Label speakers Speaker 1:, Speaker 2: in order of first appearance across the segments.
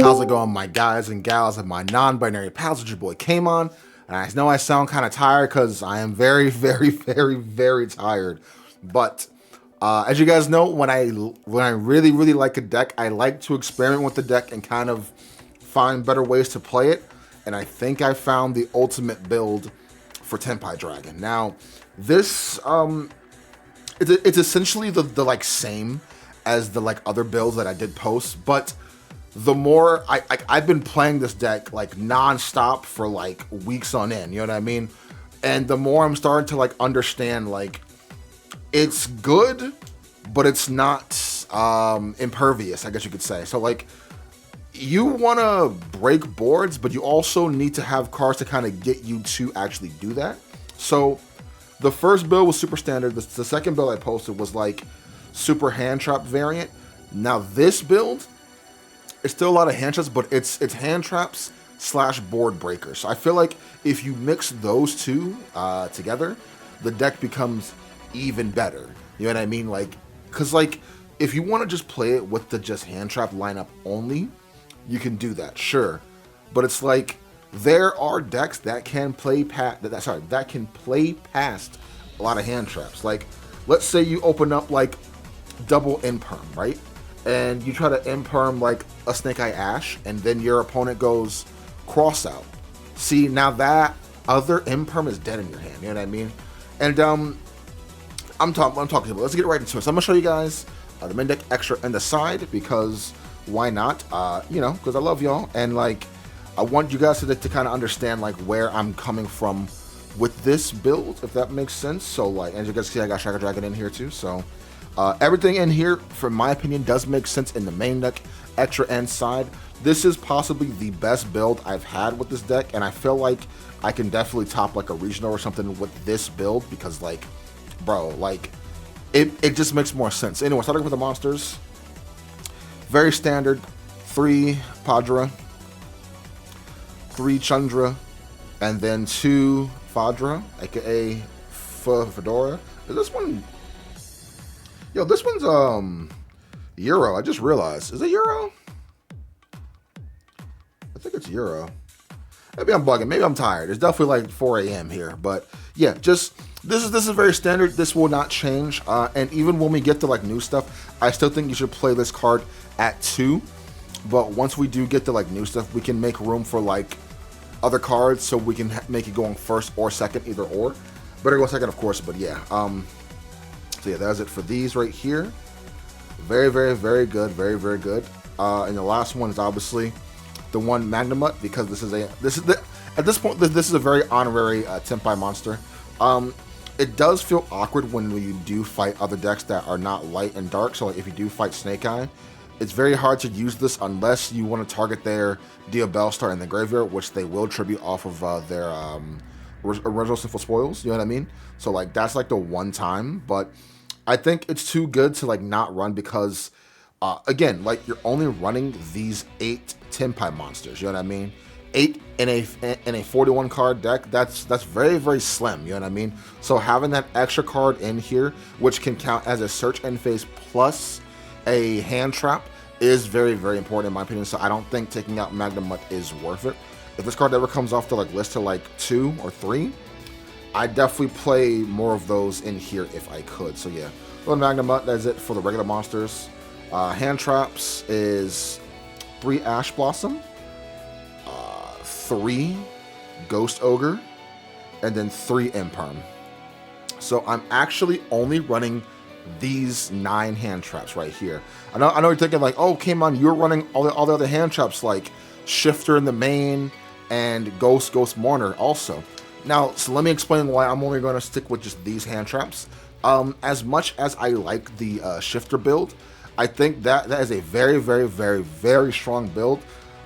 Speaker 1: How's it going, my guys and gals and my non-binary pals? It's your boy Kamon, and I know I sound kind of tired because I am very, very, very, very tired. But as you guys know, when I really, really like a deck, I like to experiment with the deck and kind of find better ways to play it. And I think I found the ultimate build for Tenpai Dragon. Now, this it's essentially the like same as the like other builds that I did post, but the more I've been playing this deck like non-stop for like weeks on end, you know what I mean? And the more I'm starting to like understand, like, it's good, but it's not impervious, I guess you could say. So like, you want to break boards, but you also need to have cards to kind of get you to actually do that. So the first build was super standard. The second build I posted was like super hand trap variant. Now this build, it's still a lot of hand traps, but it's hand traps slash board breakers. So I feel like if you mix those two together, the deck becomes even better. You know what I mean? Like, cause like if you want to just play it with the just hand trap lineup only, you can do that, sure. But it's like there are decks that can play that can play past a lot of hand traps. Like, let's say you open up like double imperm, right? And you try to imperm like a Snake Eye Ash, and then your opponent goes cross out. See, now that other imperm is dead in your hand. You know what I mean? And I'm talking about. Let's get right into it. So I'm gonna show you guys the main deck extra and the side, because why not? You know, because I love y'all, and like I want you guys to kind of understand like where I'm coming from with this build, if that makes sense. So like, as you guys see, I got Shadow Dragon in here too. So everything in here, for my opinion, does make sense in the main deck, extra and side. This is possibly the best build I've had with this deck, and I feel like I can definitely top like a regional or something with this build, because like, bro, like it just makes more sense. Anyway, starting with the monsters, very standard: 3 Padra, 3 Chandra, and then 2 Fadra, aka Fedora. Is this one? Yo, this one's Euro. I just realized. Is it Euro? I think it's Euro. Maybe I'm bugging. Maybe I'm tired. It's definitely like 4 a.m. here. But yeah, just this is very standard. This will not change. And even when we get to like new stuff, I still think you should play this card at 2. But once we do get to like new stuff, we can make room for like other cards, so we can make it going first or second, either or. Better go second, of course. But yeah. So yeah, that's it for these right here. Very, very, very good. Very, very good. And the last one is obviously the one Magnamut, because this is at this point this is a very honorary Tenpai monster. It does feel awkward when you do fight other decks that are not light and dark. So like if you do fight Snake Eye, it's very hard to use this unless you want to target their Diabell Star in the graveyard, which they will tribute off of their original Sinful Spoils. You know what I mean? So like that's like the one time, but I think it's too good to like not run, because again, like you're only running these 8 Tenpai monsters. You know what I mean? 8 in a 41 card deck. That's very, very slim. You know what I mean? So having that extra card in here, which can count as a search end phase plus a hand trap, is very, very important in my opinion. So I don't think taking out Magnamut is worth it. If this card ever comes off the like list to like 2 or 3, I definitely play more of those in here if I could. So yeah, little Magnamut. That's it for the regular monsters. Hand traps is 3 Ash Blossom, 3 Ghost Ogre, and then 3 Imperm. So I'm actually only running these 9 hand traps right here. I know you're thinking like, oh, Kamon, you're running all the other hand traps like Shifter in the main and Ghost Mourner also. Now, so let me explain why I'm only going to stick with just these hand traps. As much as I like the Shifter build, I think that is a very, very, very, very strong build,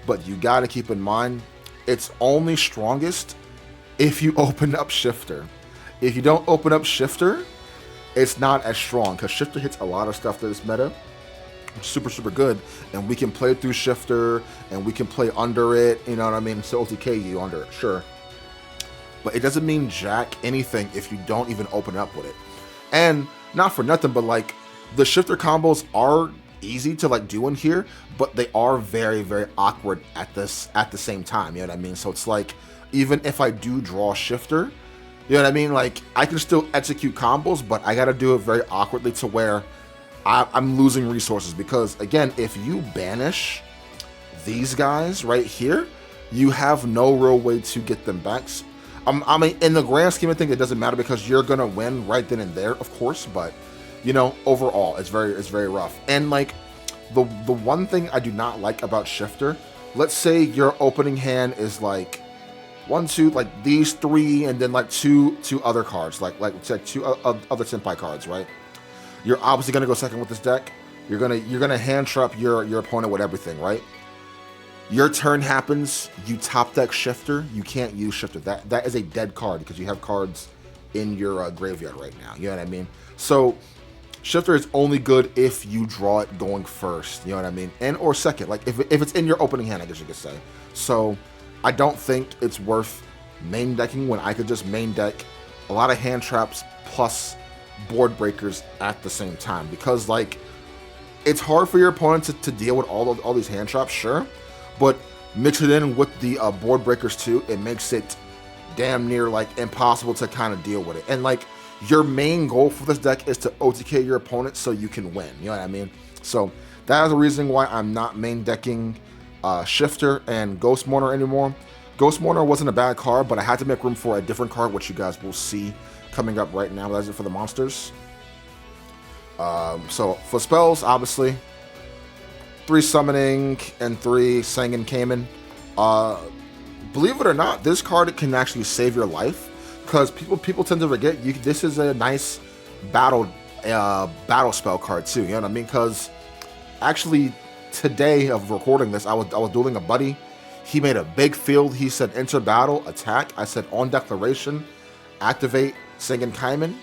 Speaker 1: but you got to keep in mind, it's only strongest if you open up Shifter. If you don't open up Shifter, it's not as strong, because Shifter hits a lot of stuff that is meta, which is super, super good, and we can play through Shifter, and we can play under it, you know what I mean? So OTK you under it, sure. But it doesn't mean jack anything if you don't even open up with it. And not for nothing, but like the Shifter combos are easy to like do in here, but they are very, very awkward at the same time. You know what I mean? So it's like, even if I do draw Shifter, you know what I mean? Like, I can still execute combos, but I gotta do it very awkwardly to where I'm losing resources. Because again, if you banish these guys right here, you have no real way to get them back. I mean, in the grand scheme of things, it doesn't matter because you're gonna win right then and there, of course. But you know, overall, it's very rough. And like, the one thing I do not like about Shifter, let's say your opening hand is like 1, 2, like these 3, and then like two other cards, like two other Tenpai cards, right? You're obviously gonna go second with this deck. You're gonna hand trap your opponent with everything, right? Your turn happens, you top deck Shifter, you can't use Shifter. That is a dead card because you have cards in your graveyard right now. You know what I mean? So Shifter is only good if you draw it going first. You know what I mean? And or second, like if it's in your opening hand, I guess you could say. So I don't think it's worth main decking when I could just main deck a lot of hand traps plus board breakers at the same time, because like it's hard for your opponent to deal with all these hand traps, sure, but mix it in with the board breakers too, it makes it damn near like impossible to kind of deal with it. And like, your main goal for this deck is to OTK your opponent so you can win. You know what I mean? So that is the reason why I'm not main decking Shifter and Ghost Mourner anymore. Ghost Mourner wasn't a bad card, but I had to make room for a different card, which you guys will see coming up right now. That's it for the monsters. So for spells, obviously, 3 Summoning and 3 Sengen Kamon. Believe it or not, this card can actually save your life, because people tend to forget this is a nice battle spell card too. You know what I mean? Because actually today of recording this, I was dueling a buddy. He made a big field. He said enter battle, attack. I said on declaration, activate Sengen Kamon.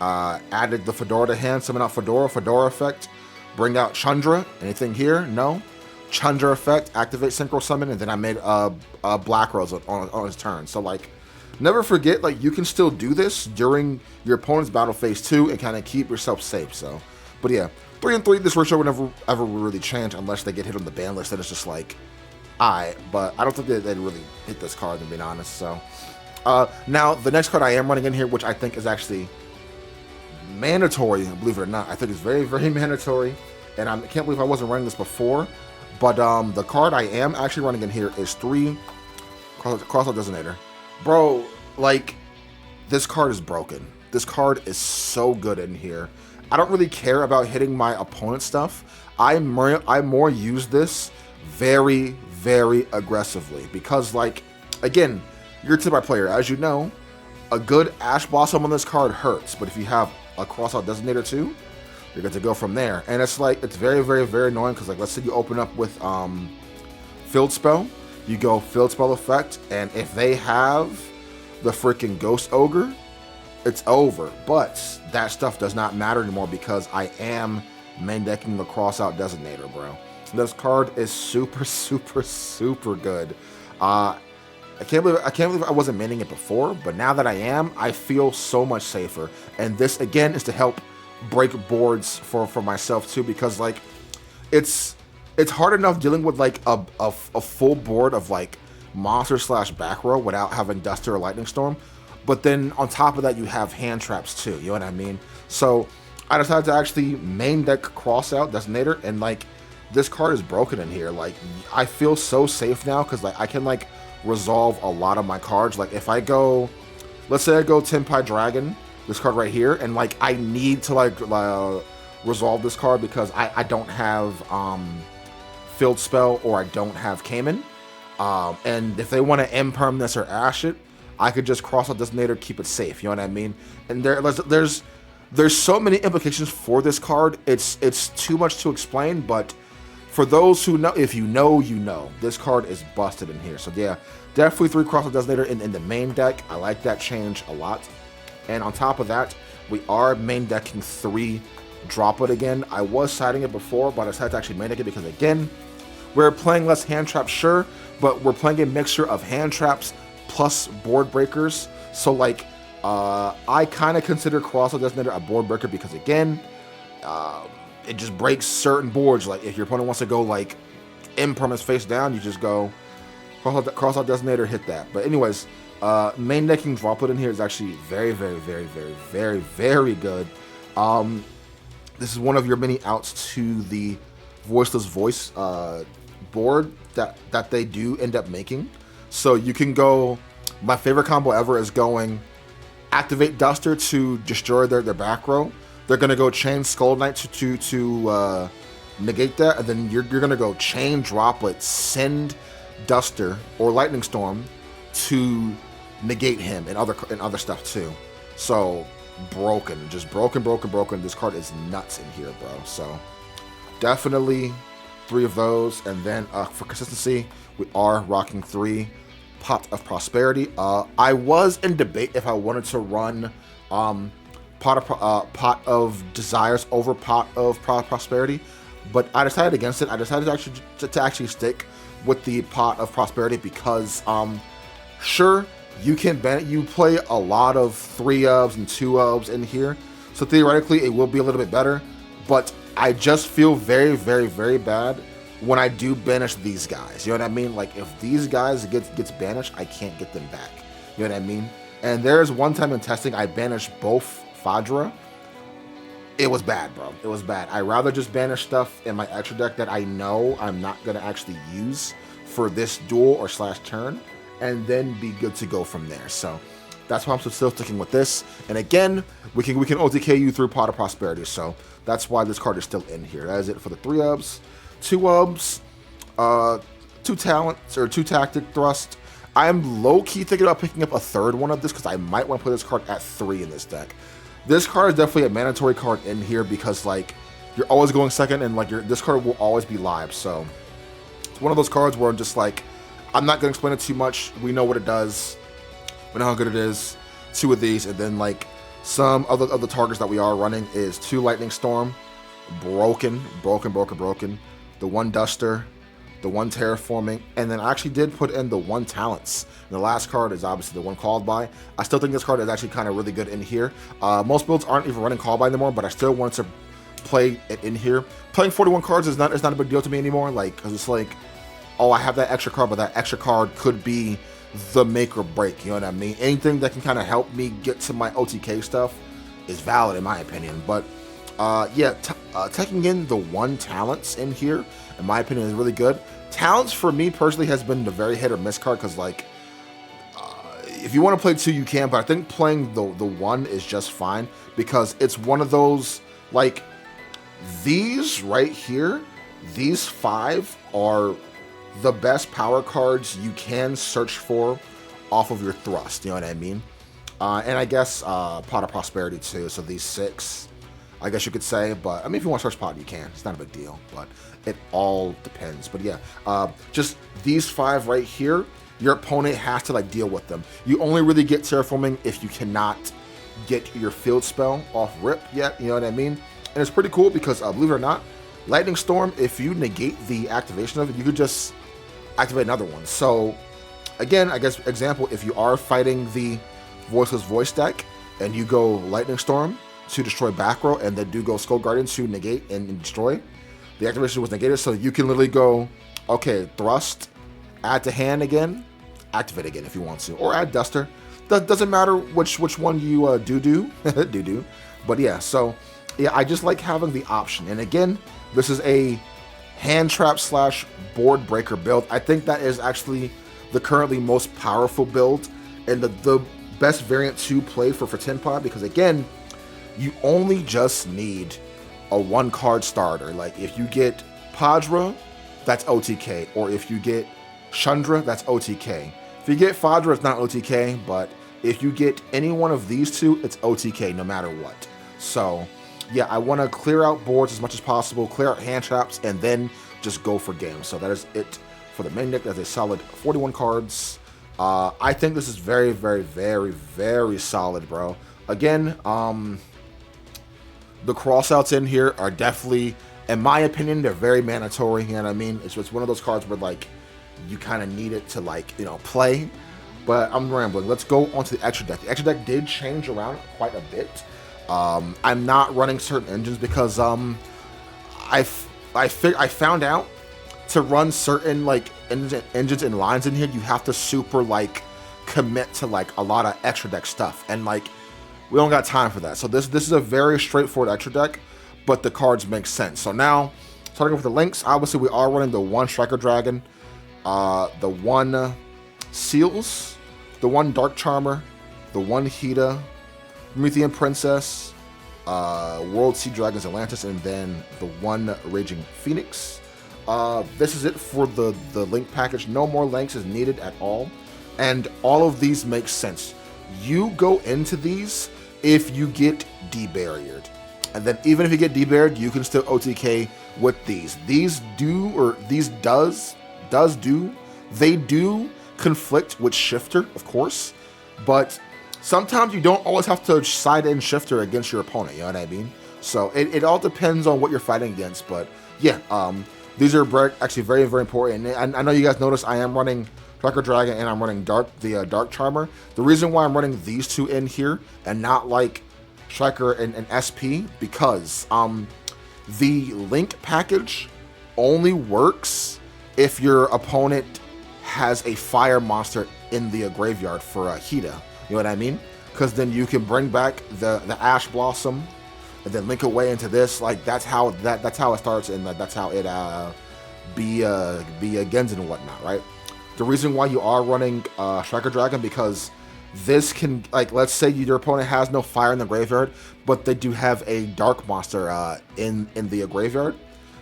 Speaker 1: Added the Fedora to hand, summon out Fedora effect, bring out Chandra. Anything here? No. Chandra effect, activate Synchro Summon, and then I made a Black Rose on his turn. So like, never forget, like, you can still do this during your opponent's battle phase 2 and kind of keep yourself safe. So, but yeah, 3 and 3. This ratio would never ever really change unless they get hit on the ban list. Then it's just like, but I don't think they'd really hit this card, to be honest. So, now the next card I am running in here, which I think is actually mandatory, believe it or not. I think it's very, very mandatory, and I can't believe I wasn't running this before. But the card I am actually running in here is 3 Crossout Designator. Bro, like, this card is broken. This card is so good in here. I don't really care about hitting my opponent's stuff. I more use this very, very aggressively, because, like, again, you're a Tenpai player. As you know, a good Ash Blossom on this card hurts, but if you have a Crossout Designator too, you're good to go from there. And it's like, it's very, very, very annoying, because like, let's say you open up with Field Spell, you go Field Spell effect, and if they have the freaking Ghost Ogre, it's over. But that stuff does not matter anymore because I am main decking the Crossout Designator, bro. This card is super, super, super good. I can't believe I wasn't maining it before, but now that I am, I feel so much safer. And this again is to help break boards for myself too, because like, it's hard enough dealing with like a full board of like monster / back row without having Duster or Lightning Storm, but then on top of that you have hand traps too, you know what I mean? So I decided to actually main deck Crossout Designator, and like, this card is broken in here. Like, I feel so safe now because like, I can like resolve a lot of my cards. Like, if I go, let's say I go Tenpai Dragon, this card right here, and like, I need to like resolve this card because I don't have Field Spell, or I don't have Kamon, and if they want to imperm this or Ash it, I could just Crossout Designator, keep it safe, you know what I mean? And there's so many implications for this card. It's too much to explain, but for those who know, if you know, you know, this card is busted in here. So yeah, definitely 3 Crossout Designator in the main deck. I like that change a lot. And on top of that, we are main decking 3 Drop It again. I was siding it before, but I decided to actually main deck it because again, we're playing less hand traps, sure, but we're playing a mixture of hand traps plus board breakers. So like, I kind of consider Crossout Designator a board breaker because again, it just breaks certain boards. Like if your opponent wants to go like impermanence face down, you just go cross out designator, hit that. But anyways, main decking droplet in here is actually very, very, very, very, very, very good. This is one of your mini outs to the voiceless voice board that they do end up making. So you can go. My favorite combo ever is going activate Duster to destroy their back row. They're gonna go chain Skull Knight to negate that, and then you're gonna go chain Droplet, send Duster or Lightning Storm to negate him and other stuff too. So broken, just broken. This card is nuts in here, bro. So definitely 3 of those, and then for consistency, we are rocking 3 Pot of Prosperity. I was in debate if I wanted to run Pot of Desires over Pot of Prosperity, but I decided against it. I decided to actually stick with the Pot of Prosperity because sure, you play a lot of 3-ofs and 2-ofs in here, so theoretically it will be a little bit better, but I just feel very, very, very bad when I do banish these guys. You know what I mean? Like if these guys gets banished, I can't get them back. You know what I mean? And there's one time in testing I banished both Fadra. It was bad, bro. It was bad. I'd rather just banish stuff in my extra deck that I know I'm not gonna actually use for this duel or / turn, and then be good to go from there. So that's why I'm still sticking with this. And again, we can OTK you through Pot of Prosperity. So that's why this card is still in here. That is it for the 3-ofs. 2-ofs, 2 talents or 2 tactic thrust. I'm low-key thinking about picking up a 3rd one of this because I might want to play this card at 3 in this deck. This card is definitely a mandatory card in here because like you're always going second, and like this card will always be live. So it's one of those cards where I'm just like, I'm not gonna explain it too much. We know what it does. We know how good it is. 2 of these, and then like some other targets that we are running is 2 Lightning Storm, broken. The 1 Duster, the 1 Terraforming, and then I actually did put in the 1 Talents. And the last card is obviously the 1 Called By. I still think this card is actually kind of really good in here. Most builds aren't even running Called By anymore, but I still want to play it in here. Playing 41 cards is not a big deal to me anymore, like, because it's like, oh, I have that extra card, but that extra card could be the make or break, you know what I mean? Anything that can kind of help me get to my OTK stuff is valid in my opinion, but yeah, taking in the 1 Talents in here, in my opinion, is really good. Talents for me personally has been the very hit or miss card because like, if you want to play 2, you can, but I think playing the 1 is just fine because it's one of those, like, these right here, these 5 are the best power cards you can search for off of your thrust, you know what I mean? And I guess Pot of Prosperity too, so these 6, I guess you could say, but I mean, if you want to search Pot, you can. It's not a big deal, but it all depends. But yeah, just these 5 right here, your opponent has to like deal with them. You only really get Terraforming if you cannot get your field spell off rip yet, you know what I mean? And it's pretty cool because believe it or not, Lightning Storm, if you negate the activation of it, you could just activate another one. So again, I guess example, if you are fighting the Voiceless Voice deck and you go Lightning Storm to destroy back row, and then do go Skull Guardian to negate and destroy, the activation was negated, so you can literally go, okay, thrust, add to hand again, activate again if you want to, or add Duster. Doesn't matter which one you do, but yeah, so yeah, I just like having the option. And again, this is a hand trap / board breaker build. I think that is actually the currently most powerful build and the best variant to play for Tenpai, because again, you only just need a 1-card starter. Like if you get Padra, that's OTK, or if you get Chandra, that's OTK. If you get Fadra, it's not OTK, but if you get any one of these 2, it's OTK no matter what. So yeah, I want to clear out boards as much as possible, clear out hand traps, and then just go for games. So that is it for the main deck. That's a solid 41 cards. I think this is very, very, very, very solid, bro. Again, the crossouts in here are definitely, in my opinion, they're very mandatory. You know what I mean? It's one of those cards where like you kind of need it to like, you know, play. But I'm rambling. Let's go on to the extra deck. The extra deck did change around quite a bit. I'm not running certain engines because I found out to run certain like engines and lines in here, you have to super like commit to like a lot of extra deck stuff, and like we don't got time for that. So this is a very straightforward extra deck, but the cards make sense. So now starting with the links, obviously we are running the 1 Striker Dragon, the 1 Seals, the 1 Dark Charmer, the 1 Hida, Promethean Princess, World Sea Dragons Atlantis, and then the 1 Raging Phoenix. This is it for the link package. No more links is needed at all, and all of these make sense. You go into these if you get debarriered, and then even if you get debarriered, you can still OTK with these. These do, or these they do conflict with Shifter, of course, but sometimes you don't always have to side in Shifter against your opponent, you know what I mean? So it all depends on what you're fighting against, but yeah, these are actually very, very important. And I know you guys noticed I am running Striker Dragon and I'm running the Dark Charmer. The reason why I'm running these two in here and not like Striker and SP, because the link package only works if your opponent has a fire monster in the graveyard for a Hida. You know what I mean? Because then you can bring back the Ash Blossom and then link away into this. Like that's how it starts, and that's how it be a Genzen and whatnot, right? The reason why you are running Striker Dragon, because this can, like, let's say your opponent has no fire in the graveyard, but they do have a dark monster in the graveyard.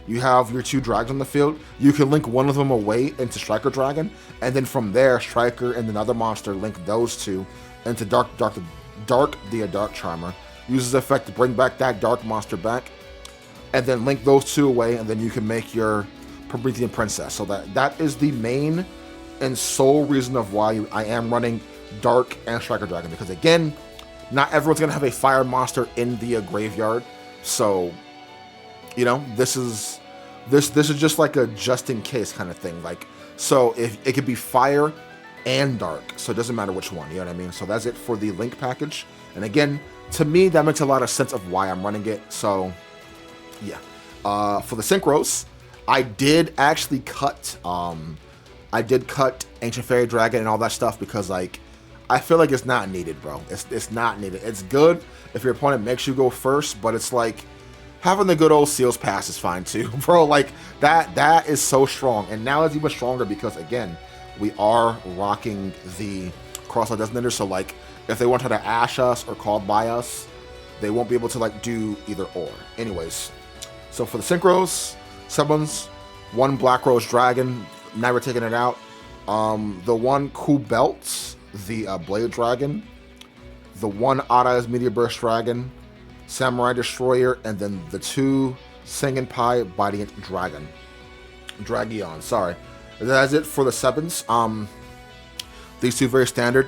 Speaker 1: You have your 2 dragons on the field. You can link one of them away into Striker Dragon, and then from there, Striker and another monster link those 2 into Dark Charmer. Uses the effect to bring back that dark monster back, and then link those 2 away, and then you can make your Promethean Princess. So that is the main and sole reason of why I am running Dark and Striker Dragon, because again, not everyone's gonna have a fire monster in the graveyard. So, you know, this is just like a just in case kind of thing. Like, so if it could be fire and dark, so it doesn't matter which one, you know what I mean? So that's it for the link package. And again, to me, that makes a lot of sense of why I'm running it. So yeah, for the Synchros, I did actually cut Ancient Fairy Dragon and all that stuff, because like I feel like it's not needed, bro. It's not needed. It's good if your opponent makes you go first, but it's like having the good old Seals pass is fine too, bro. Like that is so strong, and now it's even stronger because again, we are rocking the Crossline Designator. So like, if they want to try to Ash us or Called by us, they won't be able to like do either or. Anyways, so for the Synchros, summons 1 Black Rose Dragon. Now we're taking it out. The 1 Cool Belts, the Blade Dragon, the 1 Arai's Meteor Burst Dragon, Samurai Destroyer, and then the 2 Tenpai Biting Dragion. Sorry, that's it for the 7s. These 2 very standard.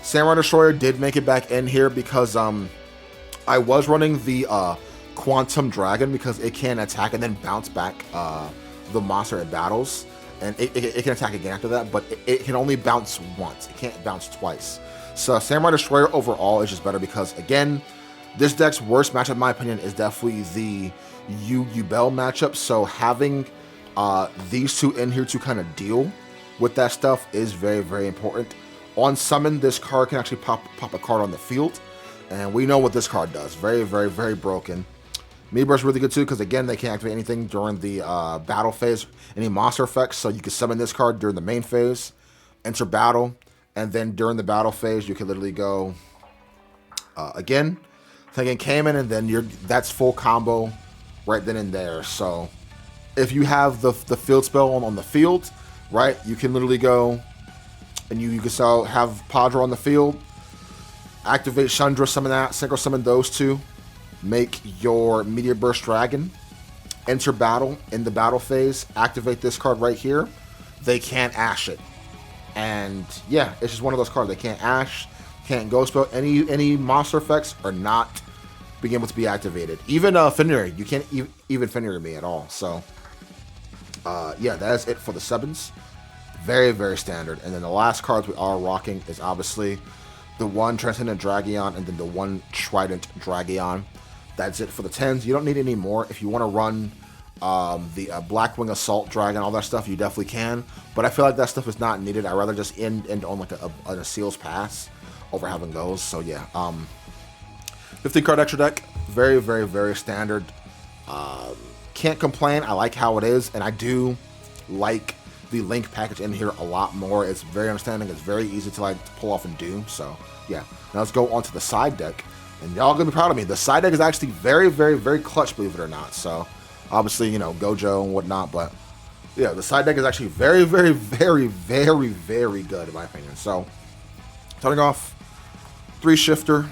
Speaker 1: Samurai Destroyer did make it back in here because I was running the Quantum Dragon, because it can attack and then bounce back the monster in battles, and it can attack again after that, but it can only bounce once. It can't bounce twice. So Samurai Destroyer overall is just better because, again, this deck's worst matchup, in my opinion, is definitely the Yugioh matchup. So having these 2 in here to kind of deal with that stuff is very, very important. On summon, this card can actually pop a card on the field, and we know what this card does. Very, very, very broken. Meteor Burst is really good too, because again, they can't activate anything during the battle phase, any monster effects, so you can summon this card during the main phase, enter battle, and then during the battle phase, you can literally go again, thinking Kamon, and then that's full combo right then and there. So if you have the field spell on the field, right, you can literally go, and you can so have Padra on the field, activate Chandra, summon that, Synchro summon those 2, make your Meteor Burst Dragon, enter battle. In the battle phase, activate this card right here. They can't Ash it, and yeah, it's just one of those cards. They can't Ash, can't Ghost Spell. Any monster effects are not being able to be activated. Even Fenrir, you can't even Fenrir me at all. So yeah, that is it for the 7s. Very, very standard. And then the last cards we are rocking is obviously the 1 Transcendent Dragion and then the 1 Trident Dragion. That's it for the 10s. You don't need any more. If you want to run the Blackwing Assault Dragon, all that stuff, you definitely can. But I feel like that stuff is not needed. I'd rather just end on like a Seal's Pass over having those. So yeah, 15 card extra deck, very, very, very standard. Can't complain. I like how it is, and I do like the Link package in here a lot more. It's very understanding. It's very easy to like pull off and do. So yeah, now let's go on to the side deck, and y'all gonna be proud of me. The side deck is actually very, very, very clutch, believe it or not. So obviously, you know, Gojo and whatnot, but yeah, the side deck is actually very, very, very, very, very good in my opinion. So starting off, 3 Shifter,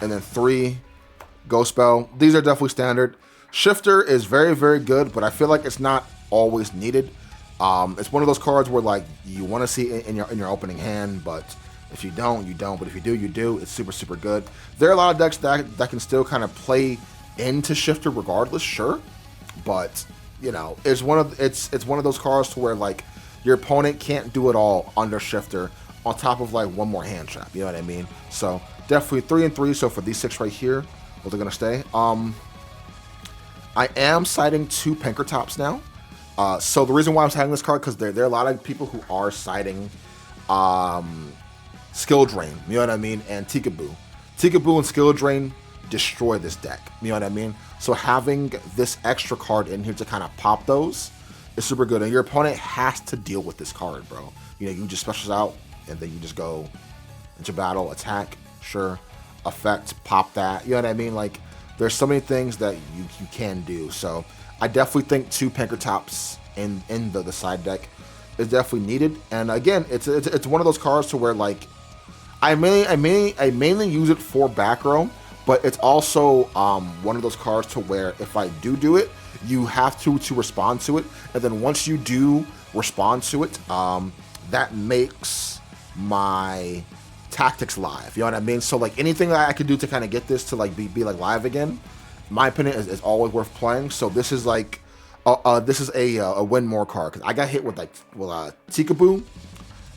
Speaker 1: and then 3 Ghost Spell. These are definitely standard. Shifter is very, very good, but I feel like it's not always needed. It's one of those cards where like you want to see it in your opening hand, but if you don't, you don't. But if you do, you do. It's super, super good. There are a lot of decks that can still kind of play into Shifter regardless, sure, but you know, it's one of those cards to where like your opponent can't do it all under Shifter on top of like one more hand trap. You know what I mean? So definitely 3 and 3. So for these 6 right here, well, they're gonna stay. I am citing 2 Pinkertops now. So the reason why I'm citing this card, because there are a lot of people who are citing Skill Drain, you know what I mean, and Tikaboo. Tikaboo and Skill Drain destroy this deck, you know what I mean? So having this extra card in here to kind of pop those is super good, and your opponent has to deal with this card, bro. You know, you just specials out, and then you just go into battle, attack, sure, effect, pop that, you know what I mean? Like, there's so many things that you can do. So I definitely think 2 Pinkertops in the side deck is definitely needed. And again, it's one of those cards to where like I mainly use it for back row, but it's also one of those cards to where if I do it, you have to respond to it, and then once you do respond to it, that makes my tactics live, you know what I mean? So like anything that I could do to kind of get this to like be like live again, my opinion is always worth playing. So this is like this is a win more card, because I got hit with Tikaboo,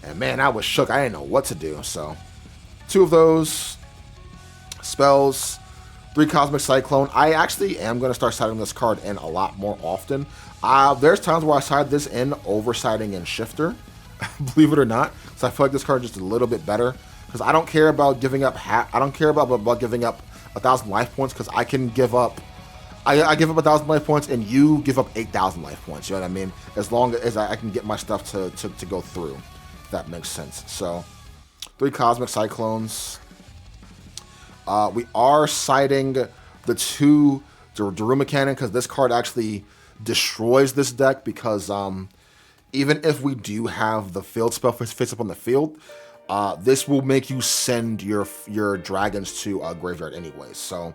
Speaker 1: and man, I was shook. I didn't know what to do. So 2 of those spells, 3 Cosmic Cyclone. I actually am going to start siding this card in a lot more often. There's times where I side this in over siding in Shifter, believe it or not, so I feel like this card is just a little bit better. Because I don't care about giving up I don't care about giving up 1,000 life points, because I can give up I give up 1,000 life points and you give up 8,000 life points, you know what I mean? As long as I can get my stuff to go through, if that makes sense. So 3 Cosmic Cyclones. We are citing the 2 Daruma Cannon, because this card actually destroys this deck, because even if we do have the field spell face up on the field, this will make you send your dragons to a graveyard anyways. So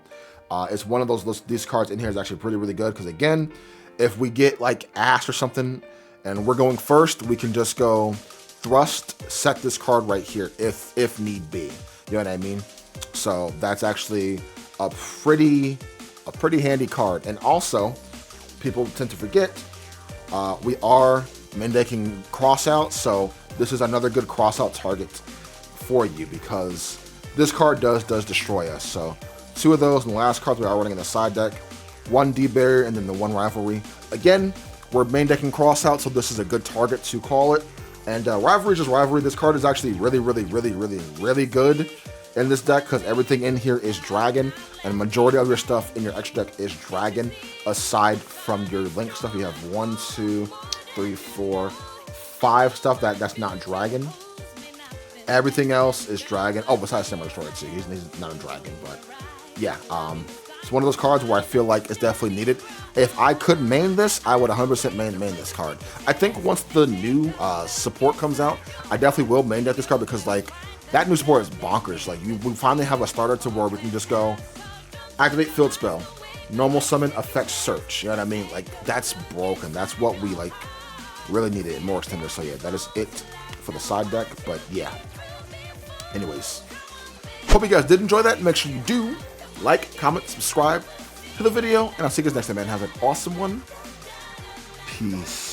Speaker 1: it's one of these cards in here is actually really, really good, because again, if we get like Ash or something and we're going first, we can just go thrust, set this card right here if need be. You know what I mean? So that's actually a pretty handy card. And also, people tend to forget, we are main decking Crossout, so this is another good crossout target for you, because this card does destroy us. So 2 of those, and the last cards we are running in the side deck, 1 D-Barrier and then the 1 Rivalry. Again, we're main decking Crossout, so this is a good target to call it. And Rivalry is just Rivalry. This card is actually really, really, really, really, really good in this deck, because everything in here is Dragon, and majority of your stuff in your extra deck is Dragon, aside from your Link stuff. You have 1, 2, 3, 4, 5 stuff that's not Dragon. Everything else is Dragon. Oh, besides Samurai Destroyer too. He's not a Dragon, but yeah. It's one of those cards where I feel like it's definitely needed. If I could main this, I would 100% main this card. I think once the new support comes out, I definitely will main deck this card, because like that new support is bonkers. Like we finally have a starter to where we can just go activate field spell, normal summon, effect search. You know what I mean? Like that's broken. That's what we like really needed in more extender. So yeah, that is it for the side deck. But yeah. Anyways, hope you guys did enjoy that. Make sure you do like, comment, subscribe to the video, and I'll see you guys next time, man. Have an awesome one. Peace.